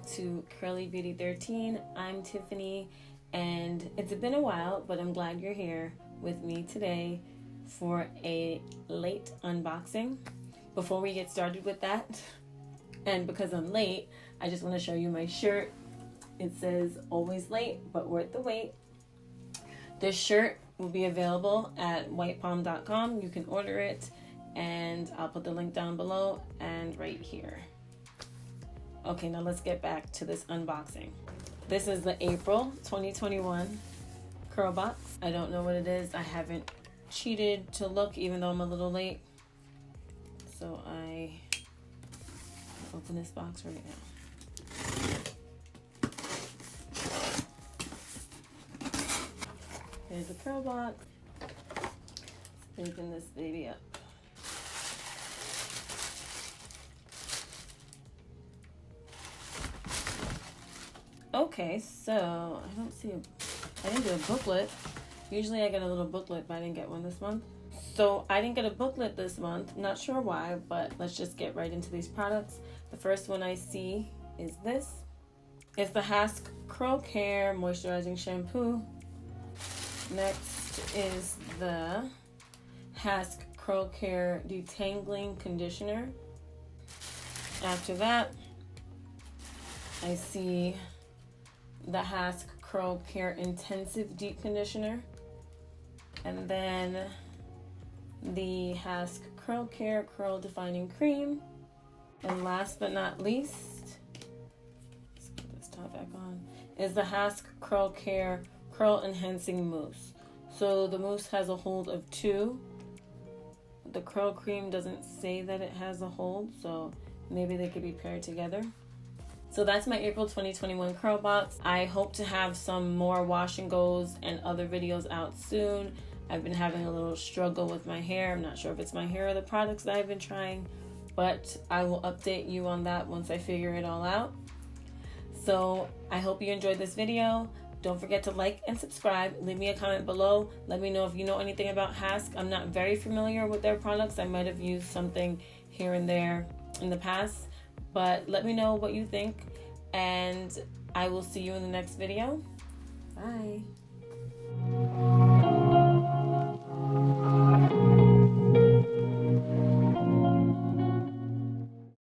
to Curly Beauty 13. I'm Tiffany, and it's been a while, but I'm glad you're here with me today for a late unboxing. Before we get started with that, and because I'm late, I just want to show you my shirt. It says always late, but worth the wait. This shirt will be available at whitepalm.com. You can order it, and I'll put the link down below and right here. Okay, now let's get back to this unboxing. This is the April 2021 CurlBox. I don't know what it is. I haven't cheated to look, even though I'm a little late. So I open this box right now. Here's the CurlBox. Let's open this baby up. Okay, so I didn't get a booklet. Usually I get a little booklet, but I didn't get one this month. So I didn't get a booklet this month. Not sure why, but let's just get right into these products. The first one I see is this. It's the HASK Curl Care Moisturizing Shampoo. Next is the HASK Curl Care Detangling Conditioner. After that, I see the HASK Curl Care Intensive Deep Conditioner, and then the HASK Curl Care Curl Defining Cream, and last but not least, let's put this top back on, is the HASK Curl Care Curl Enhancing Mousse. So the mousse has a hold of 2. The curl cream doesn't say that it has a hold, so maybe they could be paired together. So that's my April 2021 CurlBox. I hope to have some more wash and goes and other videos out soon. I've been having a little struggle with my hair. I'm not sure if it's my hair or the products that I've been trying, but I will update you on that once I figure it all out. So I hope you enjoyed this video. Don't forget to like and subscribe. Leave me a comment below. Let me know if you know anything about HASK. I'm not very familiar with their products. I might have used something here and there in the past. But let me know what you think, and I will see you in the next video. Bye.